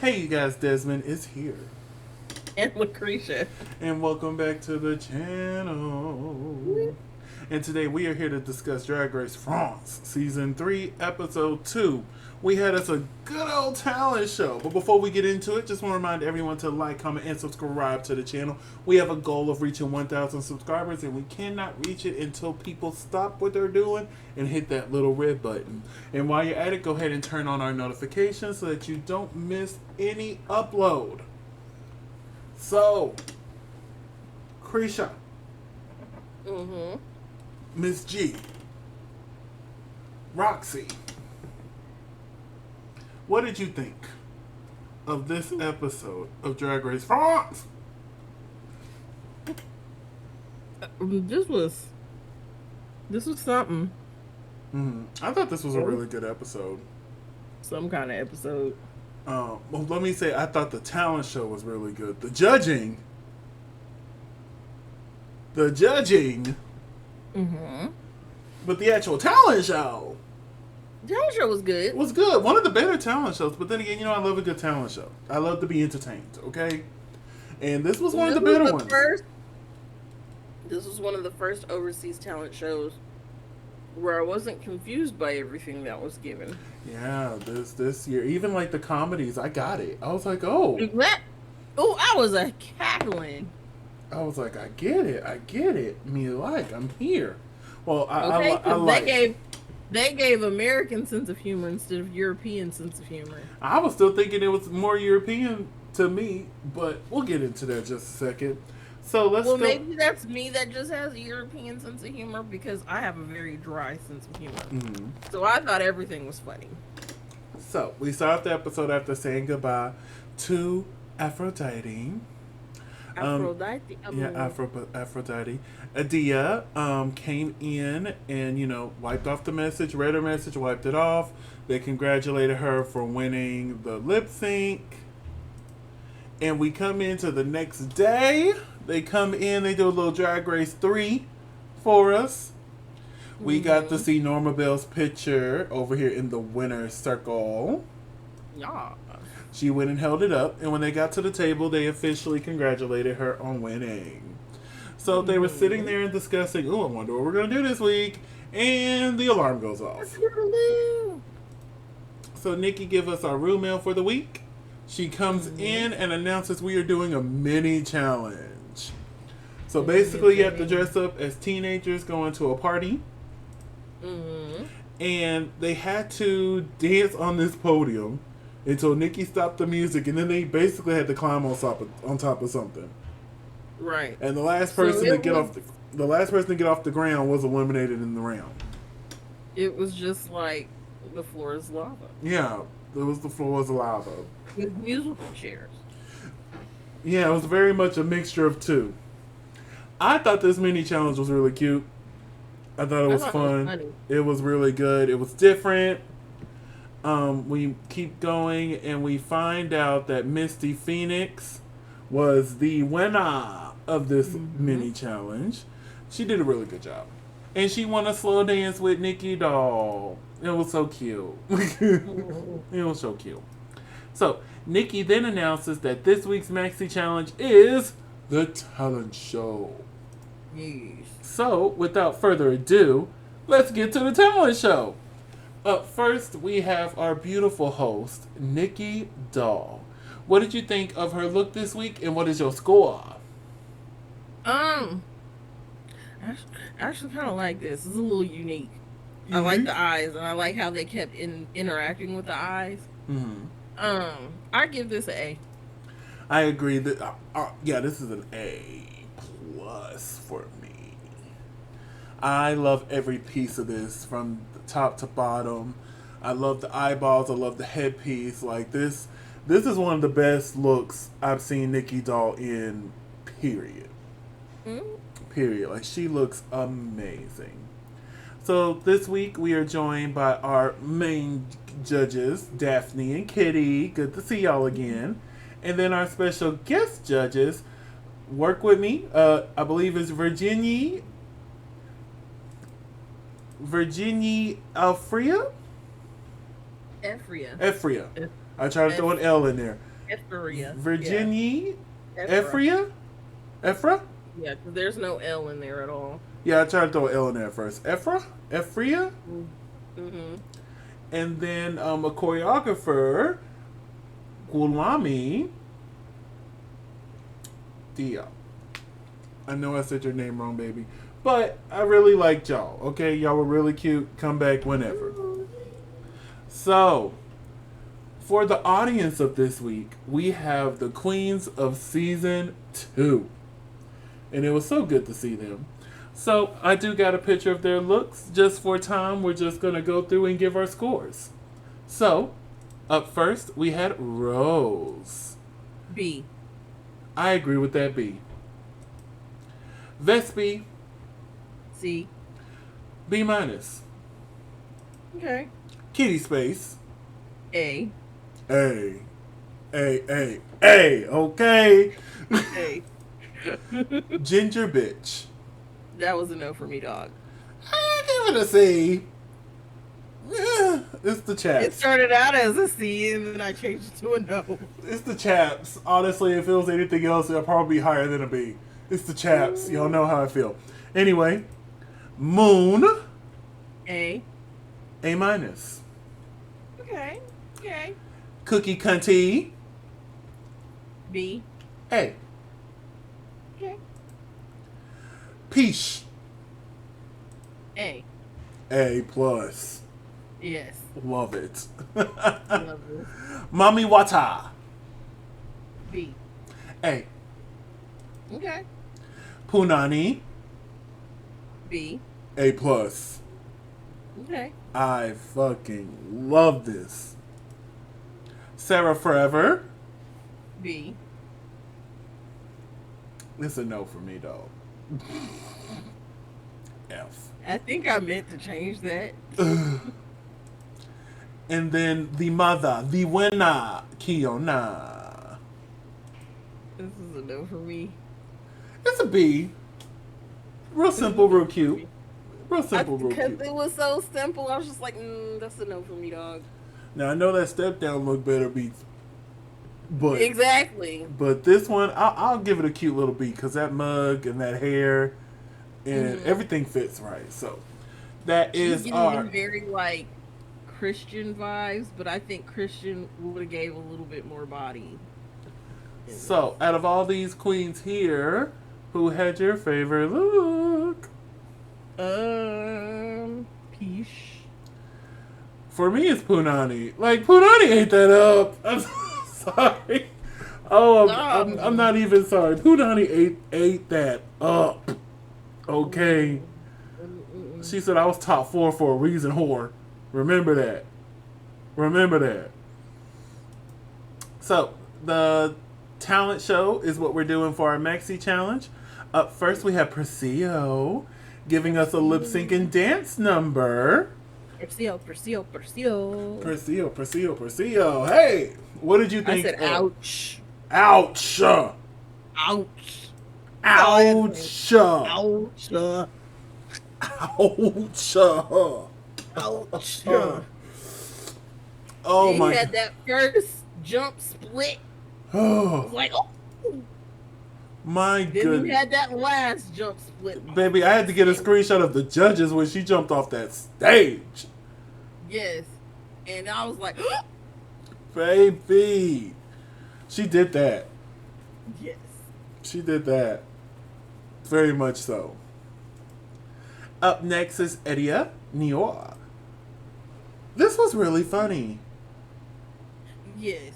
Hey, you guys, Desmond is here. And LaCresha. And welcome back to the channel. And today we are here to discuss Drag Race France, Season 3, Episode 2. We had us a good old talent show. But before we get into it, just want to remind everyone to like, comment, and subscribe to the channel. We have a goal of reaching 1,000 subscribers, and we cannot reach it until people stop what they're doing and hit that little red button. And while you're at it, go ahead and turn on our notifications so that you don't miss any upload. So, Krisha, Mm-hmm. Miss G, Roxy, what did you think of this episode of Drag Race France? This was something. I thought this was a really good episode. Some kind of episode. Well, let me say, I thought the talent show was really good. The judging, Mm-hmm. but the actual talent show Talent show was good. was good. One of the better talent shows. But then again, I love a good talent show. I love to be entertained. Okay, and this was one of the better ones. This was one of the first overseas talent shows where I wasn't confused by everything that was given. Yeah, this year, even like the comedies, I got it. I was like, oh, I was a cackling. I was like, I get it. Me like, I'm here. Well, Okay, I like. they gave American sense of humor instead of European sense of humor. I was still thinking it was more European to me, but we'll get into that just a second. So let's Well, go. maybe that's me that just has a European sense of humor because I have a very dry sense of humor. Mhm. So I thought everything was funny. So we start the episode after saying goodbye to Aphrodite. Aphrodite. Yeah, Aphrodite. Adia came in and, wiped off the message, read her message, wiped it off. They congratulated her for winning the lip sync. And we come into the next day. They come in, they do a little Drag Race 3 for us. We got to see Norma Bell's picture over here in the winner's circle. Yeah. She went and held it up, and when they got to the table, they officially congratulated her on winning. So they were sitting there and discussing, oh, I wonder what we're going to do this week. And the alarm goes off. So Nikki gives us our room mail for the week. She comes in and announces we are doing a mini challenge. So basically, you have to dress up as teenagers going to a party. And they had to dance on this podium until Nikki stopped the music, and then they basically had to climb on top of something. Right. And the last person to get off the ground was eliminated in the round. It was just like the floor is lava. Yeah, the floor was lava. With musical chairs. Yeah, it was very much a mixture of two. I thought this mini challenge was really cute. I thought it was fun. It was really good. It was different. We keep going and we find out that Misty Phoenix was the winner of this mini challenge. She did a really good job. And she won a slow dance with Nikki Doll. It was so cute. It was so cute. So, Nikki then announces that this week's Maxi Challenge is the talent show. Yes. So, without further ado, let's get to the talent show. Up first, we have our beautiful host, Nikki Doll. What did you think of her look this week, and what is your score? I actually kind of like this. It's a little unique. I like the eyes, and I like how they kept interacting with the eyes. I give this an A. I agree that this is an A plus for me. I love every piece of this from the top to bottom. I love the eyeballs. I love the headpiece. Like this is one of the best looks I've seen Nikki Doll in. Period. Period. Like she looks amazing. So this week we are joined by our main judges, Daphne and Kitty. Good to see y'all again. And then our special guest judges work with me. I believe it's Virginie Alfria? Ephria. Ephria. I tried to throw an L in there. Ephria. Virginia? Yeah. Ephria? Ephra? Yeah, because there's no L in there at all. Yeah, I tried to throw an L in there first. Ephra? Ephria? Mm-hmm. And then a choreographer, Gulami Dia. I know I said your name wrong, baby. But I really liked y'all, okay? Y'all were really cute. Come back whenever. So, for the audience of this week, we have the queens of season 2. And it was so good to see them. So, I do got a picture of their looks. Just for time, we're just going to go through and give our scores. So, up first, we had Rose. B. I agree with that B. Vespi. C. B minus. Okay. Kitty Space. A. A. A. Okay. A. Ginger Bitch. That was a no for me, dog. I give it a C. Yeah, it's the chaps. It started out as a C and then I changed it to a no. It's the chaps. Honestly, if it was anything else, it'll probably be higher than a B. It's the chaps. Y'all know how I feel. Anyway, Moon. A. A minus. Okay. Okay. Cookie Cunty. B. A. Okay. Peach. A. A plus. Yes. Love it. Love this. Mami Wata. B. A. Okay. Punani. B. A plus. Okay. I fucking love this. Sarah Forever. B. It's a no for me, though. F. I think I meant to change that. And then the mother, the winner, Kiona. This is a no for me. It's a B. Real simple, real cute. Real simple, real Because cute. it was so simple, I was just like, that's a no for me, dog. Now, I know that step down look better beats. But Exactly. But this one, I'll give it a cute little B because that mug and that hair and everything fits right. So that She's is giving our. me very like Christian vibes, but I think Christian would have gave a little bit more body. So out of all these queens here, who had your favorite look? Peach. For me, it's Punani. Like Punani ate that up. I'm sorry. Oh, I'm not even sorry. Punani ate that up. Okay. She said I was top 4 for a reason, whore. Remember that. Remember that. So, the talent show is what we're doing for our Maxi Challenge. Up first, we have Perseo giving us a lip sync and dance number. Perseo. Perseo. Hey, what did you think? I said, ouch. Ouch. Ouch. Ouch. Ouch. Ouch. Ouch. Oh he my! had that first jump split. Oh Like, oh. my Then goodness! he had that last jump split. Baby, I had to get a screenshot of the judges when she jumped off that stage. Yes, and I was like, Baby, she did that. yes. She did that. Very much so. Up next is Edia Nior. This was really funny. Yes.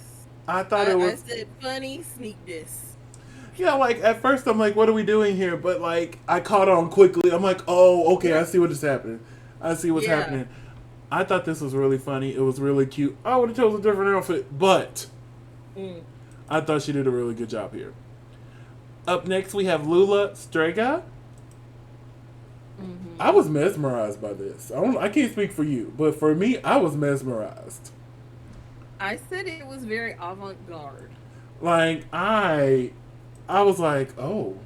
I thought it was. I said funny, sneak this. Yeah, like at first I'm like, what are we doing here? But like I caught on quickly. I'm like, oh, okay, I see what is happening. I see what's happening. I thought this was really funny. It was really cute. I would have chosen a different outfit, but I thought she did a really good job here. Up next we have Lula Strega. I was mesmerized by this. I can't speak for you, but for me, I was mesmerized. I said it was very avant-garde. Like I was like, oh,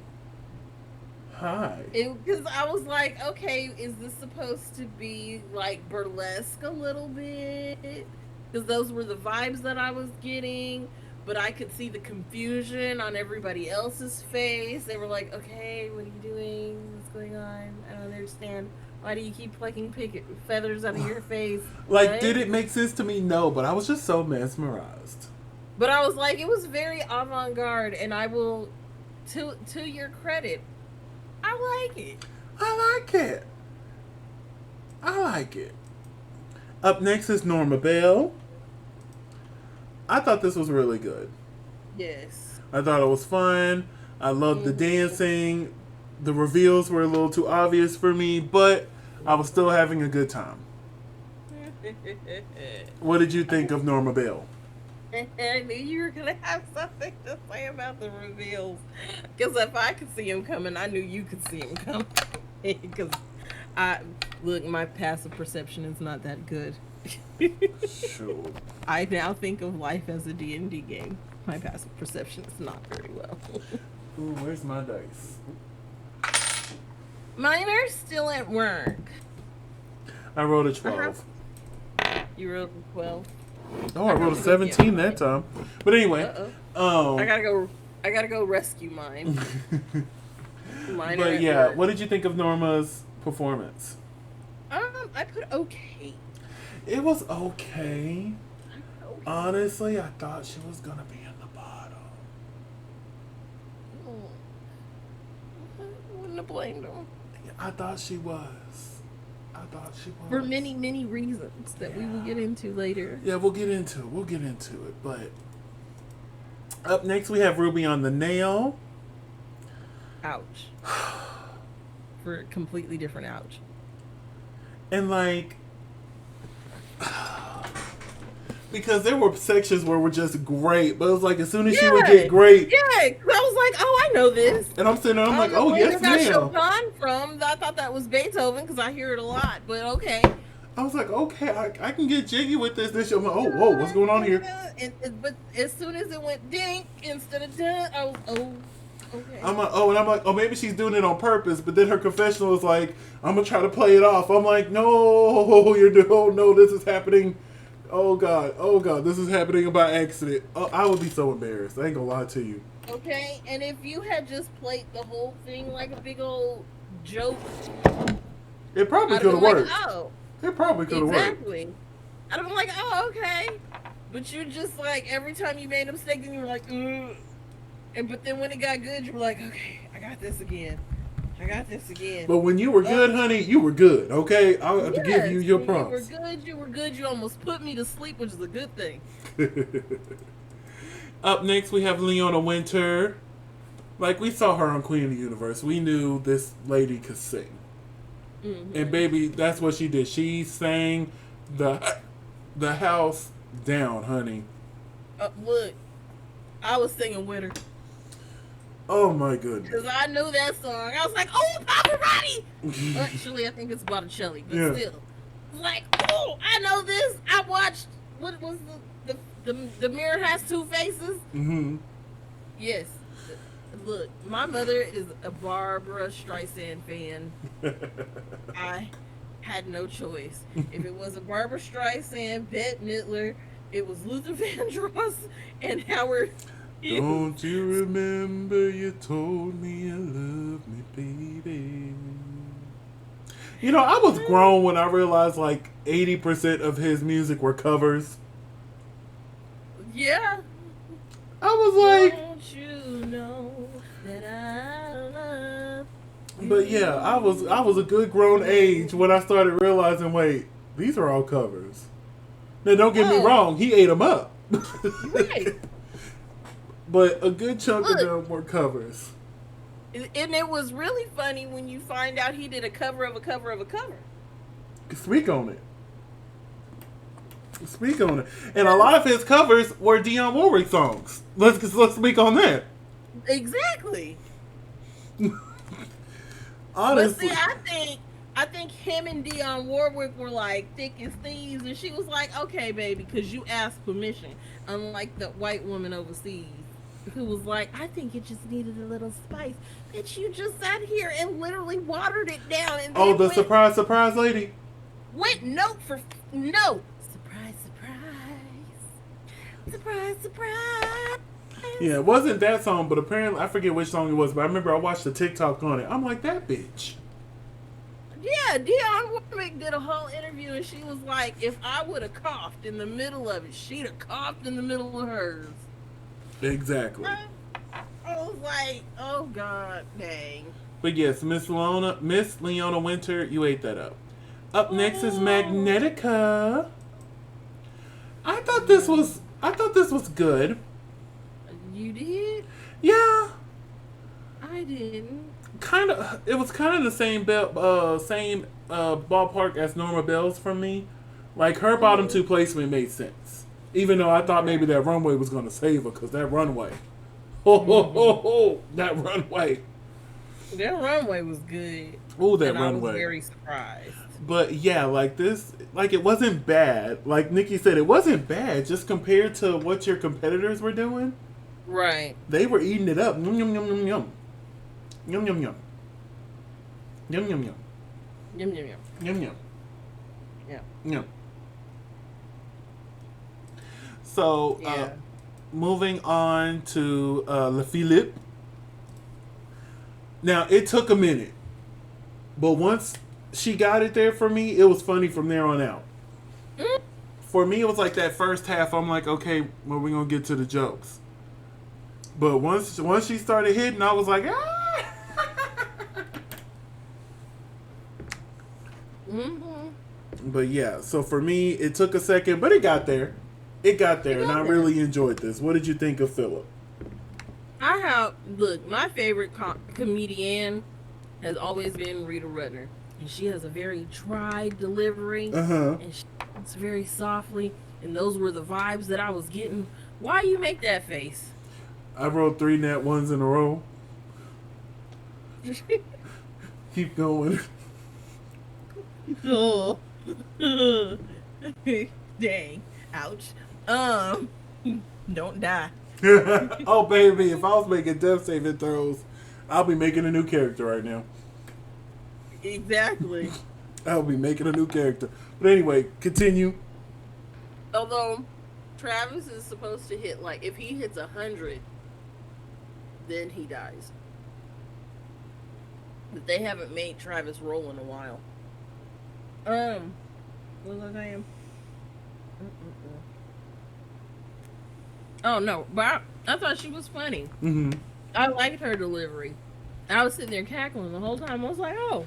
hi. Because I was like, okay, is this supposed to be like burlesque a little bit? because those were the vibes that I was getting. But I could see the confusion on everybody else's face. They were like, "Okay, what are you doing? What's going on? I don't understand. Why do you keep plucking feathers out of your face?" Like, What? did it make sense to me? No, but I was just so mesmerized. But I was like, it was very avant-garde, and I will, to your credit, I like it. I like it. I like it. Up next is Norma Bell. I thought this was really good. Yes. I thought it was fun. I loved the dancing. The reveals were a little too obvious for me, but I was still having a good time. What did you think of Norma Bell? I knew you were going to have something to say about the reveals. Because if I could see him coming, I knew you could see him coming. Because look, my passive perception is not that good. Sure. I now think of life as a D&D game. My passive perception is not very well. Ooh, where's my dice? Mine are still at work. I rolled a 12. You rolled a 12. Oh, I rolled a 17 that time. But anyway, I gotta go rescue mine. Mine but yeah, what did you think of Norma's performance? I put okay. It was okay. Honestly, I thought she was gonna be in the bottom. I wouldn't have blamed him. I thought she was. For many, many reasons that we will get into later. Yeah, we'll get into it. But up next we have Ruby on the Nail. Ouch. For a completely different ouch. And like, because there were sections where were just great, but it was like as soon as she would get great, I was like, oh, I know this. And I'm sitting there, I'm like, oh yes, ma'am. Where ma'am. got Chopin from? I thought that was Beethoven because I hear it a lot, but okay. I was like, okay, I can get jiggy with this. This, I'm like, oh, whoa, what's going on here? But as soon as it went dink instead of dun, I was, okay. I'm like, oh, maybe she's doing it on purpose. But then her confessional is like, I'm gonna try to play it off. I'm like, no, no, this is happening. Oh God, this is happening by accident. Oh, I would be so embarrassed. I ain't gonna lie to you. Okay, and if you had just played the whole thing like a big old joke, it probably could have worked. Like, oh, it probably could have worked. Exactly. I'd have been like, oh, okay. But you just like every time you made a mistake, then you were like, ugh. But then when it got good, you were like, okay, I got this again. But when you were good, honey, you were good. Okay, I'll have to give you your props. You were good. You almost put me to sleep, which is a good thing. Up next, we have Leona Winter. Like, we saw her on Queen of the Universe. We knew this lady could sing. Mm-hmm. And baby, that's what she did. She sang the house down, honey. Look, I was singing with her. Oh my goodness. Because I knew that song. I was like, oh, Pavarotti! Actually, I think it's Botticelli, but still. Like, oh, I know this. I watched, what was the Mirror Has Two Faces? Mm-hmm. Yes. Look, my mother is a Barbara Streisand fan. I had no choice. If it was a Barbara Streisand, Bette Midler, it was Luther Vandross and Howard. Don't you remember you told me you loved me, baby? You know, I was grown when I realized like 80% of his music were covers. Yeah. I was like, don't you know that I love you? But yeah, I was a good grown age when I started realizing, wait, these are all covers. Now don't get me wrong, he ate them up. Right. But a good chunk of them were covers. And it was really funny when you find out he did a cover of a cover of a cover. Speak on it. And a lot of his covers were Dionne Warwick songs. Let's speak on that. Exactly. Honestly. But see, I think him and Dionne Warwick were like thick as thieves, and she was like, okay, baby, because you asked permission. Unlike the white woman overseas who was like, I think it just needed a little spice. Bitch, you just sat here and literally watered it down. And the surprise lady. Went note for note. Surprise, surprise. Surprise, surprise. Yeah, it wasn't that song, but apparently I forget which song it was. But I remember I watched the TikTok on it. I'm like, that bitch. Yeah, Dionne Warwick did a whole interview and she was like, if I would have coughed in the middle of it, she'd have coughed in the middle of hers. Exactly. I was like, oh god, dang. But yes, Miss Leona Winter, you ate that up. Up next is Magnetica. I thought this was good. You did? Yeah. I didn't. It was kind of the same ballpark as Norma Bell's for me. Like her bottom two placement made sense. Even though I thought maybe that runway was going to save her, because that runway. That runway. That runway was good. Oh, that and runway. I was very surprised. But yeah, like this, like it wasn't bad. Like Nikki said, it wasn't bad just compared to what your competitors were doing. Right. They were eating it up. Yum, yum, yum, yum, yum. Yum, yum, yum. Yum, yum, yum. Yum, yum, yum. Yum, yum. Yeah. Yum. So, Yeah. moving on to Le Philippe. Now, it took a minute. But once she got it there for me, it was funny from there on out. For me, it was like that first half, I'm like, okay, well, we're going to get to the jokes. But once she started hitting, I was like, ah! But yeah, so for me, it took a second, but it got there. It got there, and I really enjoyed this. What did you think of Philip? Look, my favorite comedian has always been Rita Rudner. And she has a very dry delivery. And she speaks very softly. And those were the vibes that I was getting. Why you make that face? I wrote 3 nat ones in a row. Keep going. Oh. Dang. Ouch. Don't die. Oh, baby, if I was making death saving throws, I'll be making a new character right now. Exactly. I'll be making a new character. But anyway, continue. Although Travis is supposed to hit, like, if he hits 100, then he dies. But they haven't made Travis roll in a while. What was I saying? Oh no, but I thought she was funny. I liked her delivery. I was sitting there cackling the whole time. I was like, oh,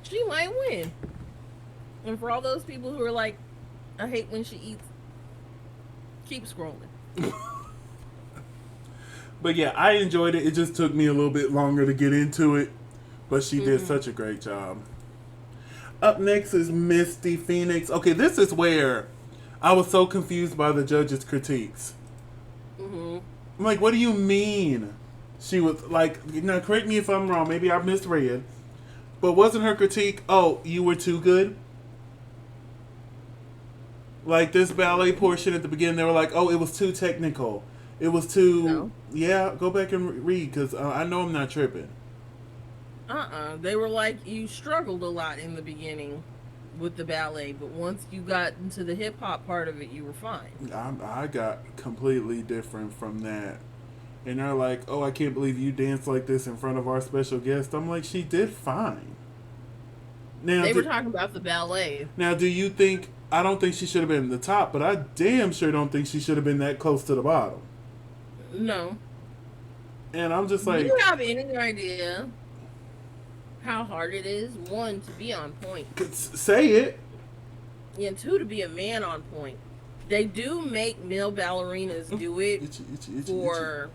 she might win. And for all those people who are like, I hate when she eats, keep scrolling. But yeah, I enjoyed it. It just took me a little bit longer to get into it. But she did such a great job. Up next is Misty Phoenix. Okay, this is where I was so confused by the judges' critiques. I'm like, what do you mean? She was like, now correct me if I'm wrong, maybe I misread, but wasn't her critique, oh, you were too good? Like this ballet portion at the beginning, they were like, oh, it was too technical. It was too... No. Yeah, go back and read, because I know I'm not tripping. They were like, you struggled a lot in the beginning with the ballet, but once you got into the hip-hop part of it, you were fine. I got completely different from that. And they're like, oh, I can't believe you danced like this in front of our special guest. I'm like, she did fine. Now, they were talking about the ballet. Now, do you think... I don't think she should have been in the top, but I damn sure don't think she should have been that close to the bottom. No. And I'm just like... Do you have any idea how hard it is? 1, to be on point. Say it. And 2, to be a man on point. They do make male ballerinas do it for...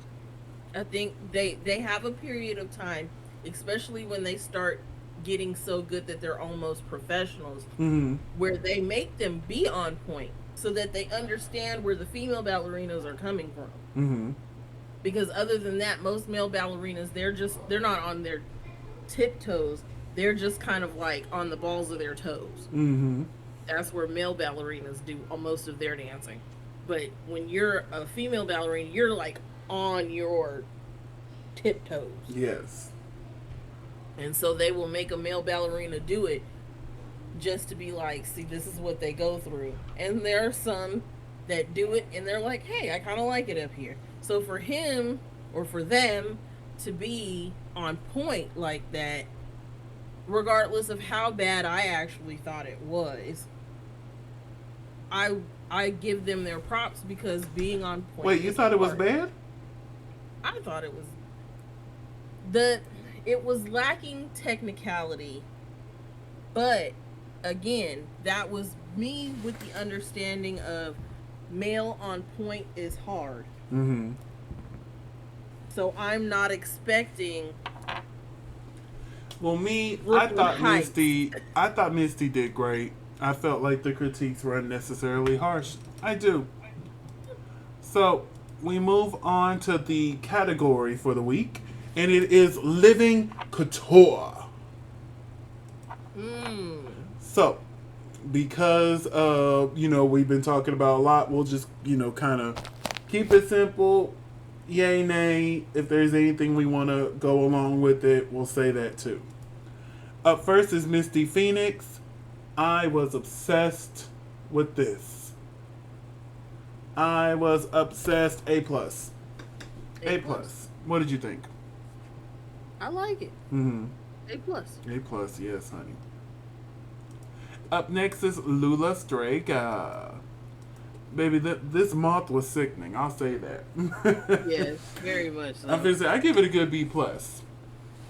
I think they have a period of time, especially when they start getting so good that they're almost professionals, where they make them be on point so that they understand where the female ballerinas are coming from. Because other than that, most male ballerinas, they're not on their tiptoes, they're just kind of like on the balls of their toes. That's where male ballerinas do most of their dancing. But when you're a female ballerina, you're like on your tiptoes. Yes. And so they will make a male ballerina do it just to be like, see, this is what they go through. And there are some that do it and they're like, hey, I kind of like it up here. So for him or for them to be on point like that, regardless of how bad I actually thought it was, I I give them their props because being on point Wait, you is thought it was hard. bad? I thought the it was lacking technicality, but again, that was me with the understanding of male on point is hard. Mm-hmm. So I'm not expecting Well, me, Brooklyn Heights. I thought Misty did great. I felt like the critiques were unnecessarily harsh. I do. So we move on to the category for the week, and it is living couture. Mm. So, because we've been talking about a lot, we'll just kind of keep it simple. Yay, nay. If there's anything we want to go along with it, we'll say that too. Up first is Misty Phoenix. I was obsessed with this. I was obsessed. A plus. A A plus. plus. What did you think? I like it. Mm-hmm. A plus. A plus, yes, honey. Up next is Lula Strega. Baby, this moth was sickening. I'll say that. Yes, very much I'm so. gonna say I give it a good B plus.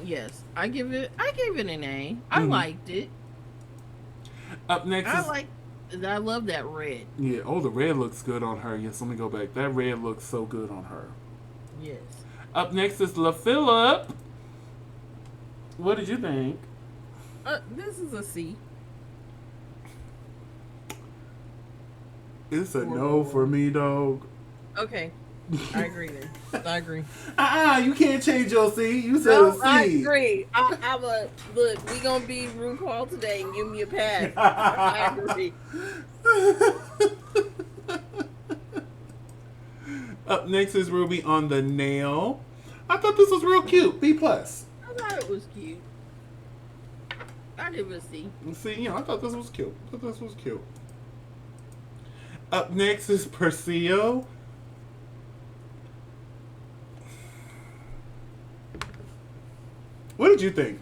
Yes, I gave it an A. I Mm-hmm. liked it. Up next I is like I love that red. yeah. Oh, the red looks good on her. Yes, let me go back. That red looks so good on her. Yes. Up next is La Phillip. What did you think? This is a C. It's a no for Whoa. me, dog. Okay. I agree then. I agree. You can't change your C. You said a No, I C. agree. I'm a look. We gonna be RuPaul today and give me a pass. I agree. Up next is Ruby on the nail. I thought this was real cute. B plus. I thought it was cute. I give it a C. See, I thought this was cute. I thought this was cute. Up next is Perseo. What did you think?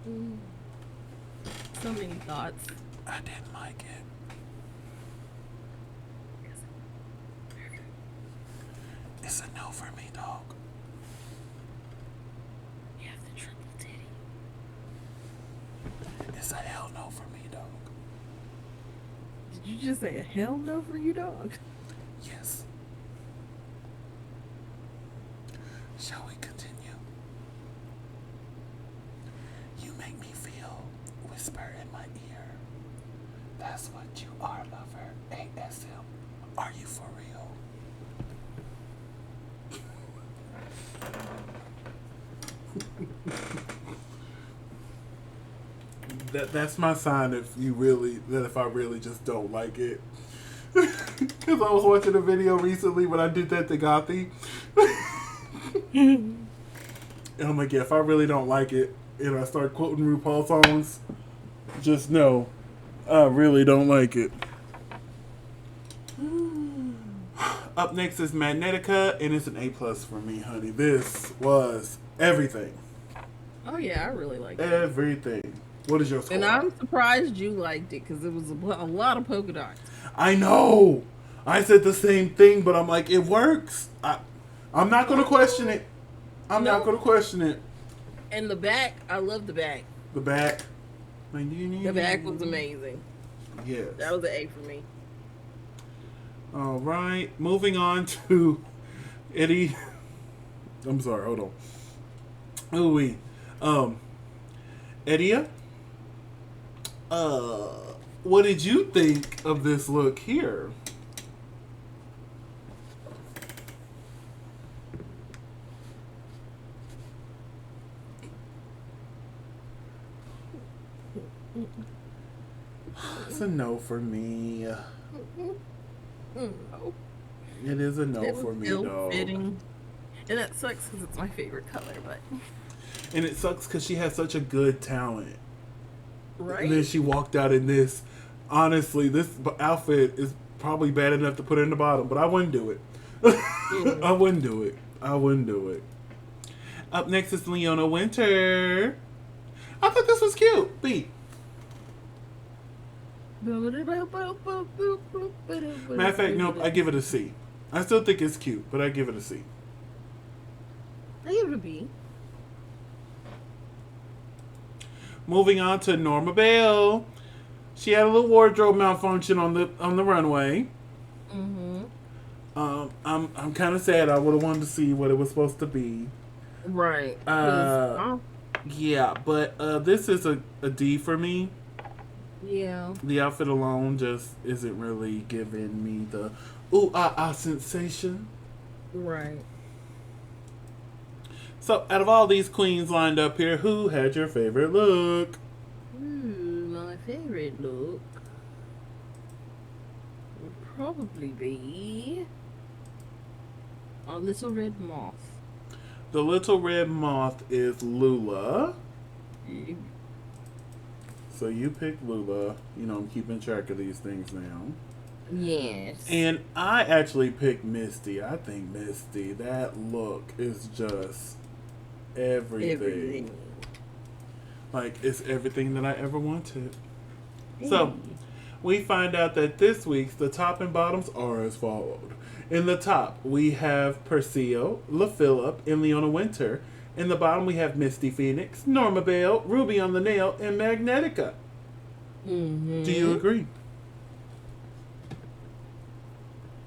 Mm, so many thoughts. I didn't like it. It's a no for me, dog. You have the triple titty. It's a hell no for me, dog. Did you just say a hell no for you, dog? Yes. Shall we continue? You make me feel whisper in my ear. That's what you are, lover. ASM. Are you for real? That's my sign if I really just don't like it. Because I was watching a video recently when I did that to Gothi. And I'm like, yeah, if I really don't like it and I start quoting RuPaul songs, just know I really don't like it. Up next is Magnetica, and it's an A plus for me, honey. This was everything. Oh yeah, I really like it. Everything. What is your score? And I'm surprised you liked it because it was a lot of polka dots. I know. I said the same thing, but I'm like, it works. I'm not going to question it. I'm not going to question it. And the back, I love the back. The back. The back was amazing. Yes. That was an A for me. All right. Moving on to Eddie. I'm sorry. Hold on. Ooh wee. Eddie. What did you think of this look here? It's a no for me. No. It is a no It was for me, still though. fitting. And that sucks because it's my favorite color, but. And it sucks because she has such a good talent. And then Right? she walked out in this. Honestly, this outfit is probably bad enough to put in the bottom, but I wouldn't do it. I Mm. wouldn't do it. I wouldn't do it. Up next is Leona Winter. I thought this was cute. B. Matter of fact, nope. I give it a C. I still think it's cute, but I give it a C. I give it a B. Moving on to Norma Bell. She had a little wardrobe malfunction on the runway. Mm-hmm. I'm kind of sad. I would have wanted to see what it was supposed to be. Right. Uh, yeah, but this is a D for me. Yeah. The outfit alone just isn't really giving me the ooh sensation. Right. So, out of all these queens lined up here, who had your favorite look? My favorite look would probably be a little red moth. The Little Red Moth is Lula. So you picked Lula. You know, I'm keeping track of these things now. Yes. And I actually picked Misty. I think Misty, that look is just everything. Like, it's everything that I ever wanted. So, we find out that this week's the top and bottoms are as followed. In the top, we have Perseo, LaPhillip, and Leona Winter. In the bottom, we have Misty Phoenix, Norma Bell, Ruby on the Nail, and Magnetica. Mm-hmm. Do you agree?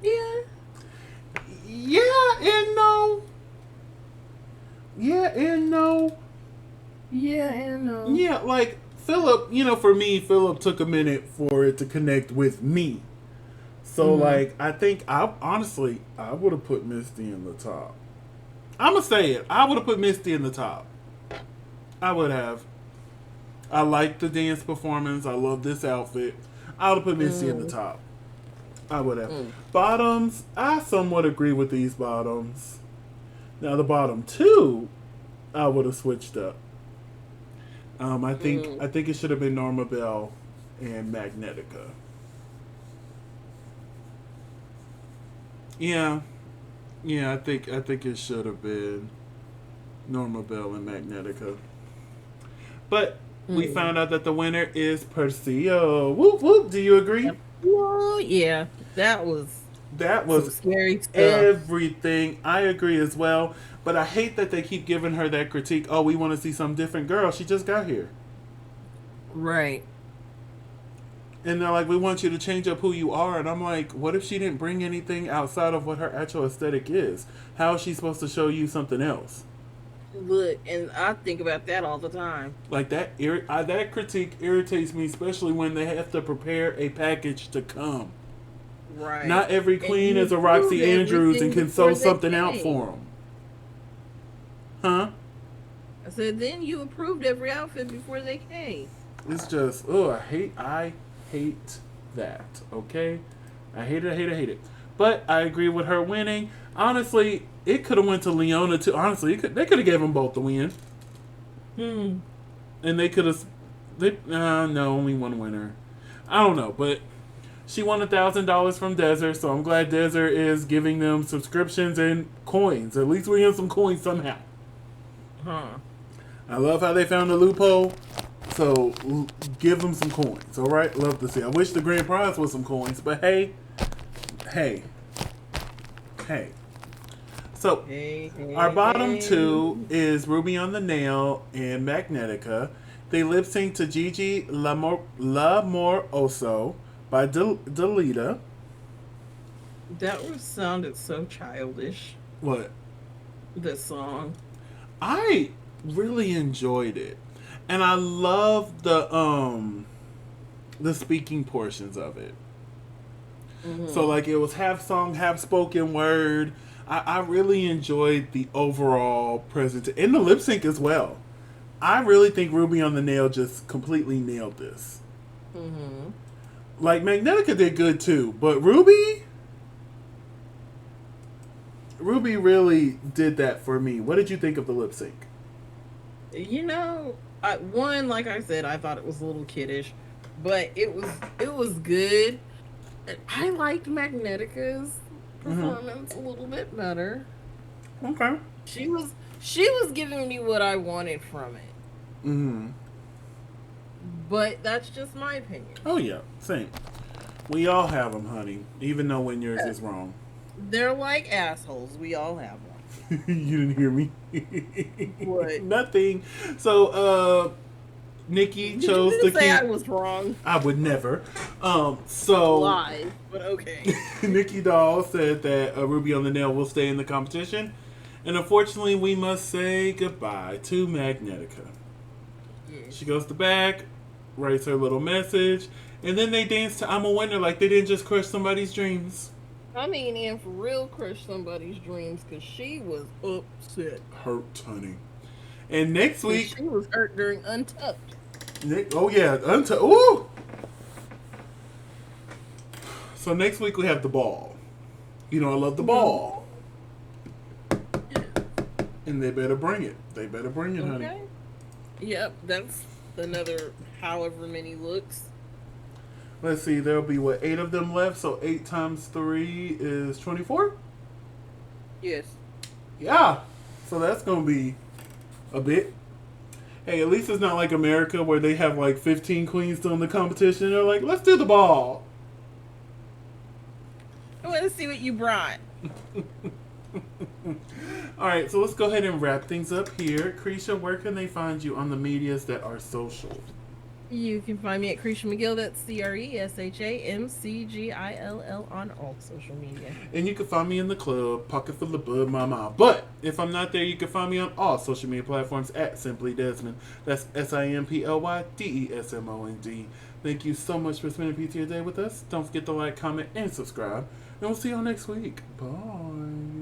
Yeah. Yeah and no. Yeah and no. Yeah and no. Yeah, like, Philip, for me, Philip took a minute for it to connect with me. So, like, I think, I would have put Misty in the top. I'm going to say it. I would have put Misty in the top. I would have. I like the dance performance. I love this outfit. I would have put Misty in the top. I would have. Bottoms, I somewhat agree with these bottoms. Now, the bottom two, I would have switched up. I think it should have been Norma Bell and Magnetica. Yeah, I think it should have been Norma Bell and Magnetica. But we found out that the winner is Perseo. Whoop whoop. Do you agree? Well, yeah, that was some scary stuff. Everything. I agree as well. But I hate that they keep giving her that critique. Oh, we want to see some different girl. She just got here. Right. And they're like, we want you to change up who you are. And I'm like, what if she didn't bring anything outside of what her actual aesthetic is? How is she supposed to show you something else? Look, and I think about that all the time. Like, that critique irritates me, especially when they have to prepare a package to come. Right. Not every queen is a Roxy Andrews and can sew something out for them. Huh? I said, then you approved every outfit before they came. It's just, I hate that, okay? I hate it. But I agree with her winning. Honestly, it could have went to Leona too. Honestly, they could have gave them both the win. And they could have, no, only one winner. I don't know, but she won $1,000 from Desert, so I'm glad Desert is giving them subscriptions and coins. At least we're getting some coins somehow. I love how they found a loophole. So give them some coins, all right? Love to see. I wish the grand prize was some coins, but hey. So our bottom two is Ruby on the Nail and Magnetica. They lip sync to Gigi L'Amoroso by Delita. That sounded so childish. What? This song. I really enjoyed it. And I love the speaking portions of it. So like it was half song, half spoken word. I really enjoyed the overall presentation and the lip sync as well. I really think Ruby on the Nail just completely nailed this. Like Magnetica did good too, but Ruby, Ruby really did that for me. What did you think of the lip sync? You know, one, like I said, I thought it was a little kiddish, but it was good. I liked Magnetica's Mm-hmm. performance a little bit better. Okay. She was giving me what I wanted from it, Mm-hmm. but that's just my opinion. Oh yeah, same. We all have them, honey. Even though when yours Yeah. is wrong. They're like assholes. We all have one. You didn't hear me. What? Nothing. So, Nikki Did you chose the just say I cute. was wrong? I would never. So Lies, but okay. Nikki Doll said that Ruby on the Nail will stay in the competition, and unfortunately, we must say goodbye to Magnetica. Yes. She goes to back, writes her little message, and then they dance to "I'm a Winner" like they didn't just crush somebody's dreams. I mean, and for real, crush somebody's dreams because she was upset. Hurt, honey. And next And week, she was hurt during Untucked. Oh yeah, ooh. So next week we have the ball. You know I love the ball, Yeah. and they better bring it. They better bring it, honey. Okay. Yep, that's another however many looks. Let's see, there'll be what 8 of them left. So 8 times 3 is 24. Yes. Yeah, so that's gonna be a bit. Hey, at least it's not like America where they have like 15 queens doing the competition. They're like, let's do the ball. I want to see what you brought. All right, so let's go ahead and wrap things up here. Creisha, where can they find you on the medias that are social? You can find me at Cresha McGill. That's CRESHAMCGILL on all social media. And you can find me in the club, Pocket Full of Bud Mama. But if I'm not there, you can find me on all social media platforms at Simply Desmond. That's SIMPLYDESMOND. Thank you so much for spending a piece of your day with us. Don't forget to like, comment, and subscribe. And we'll see y'all next week. Bye.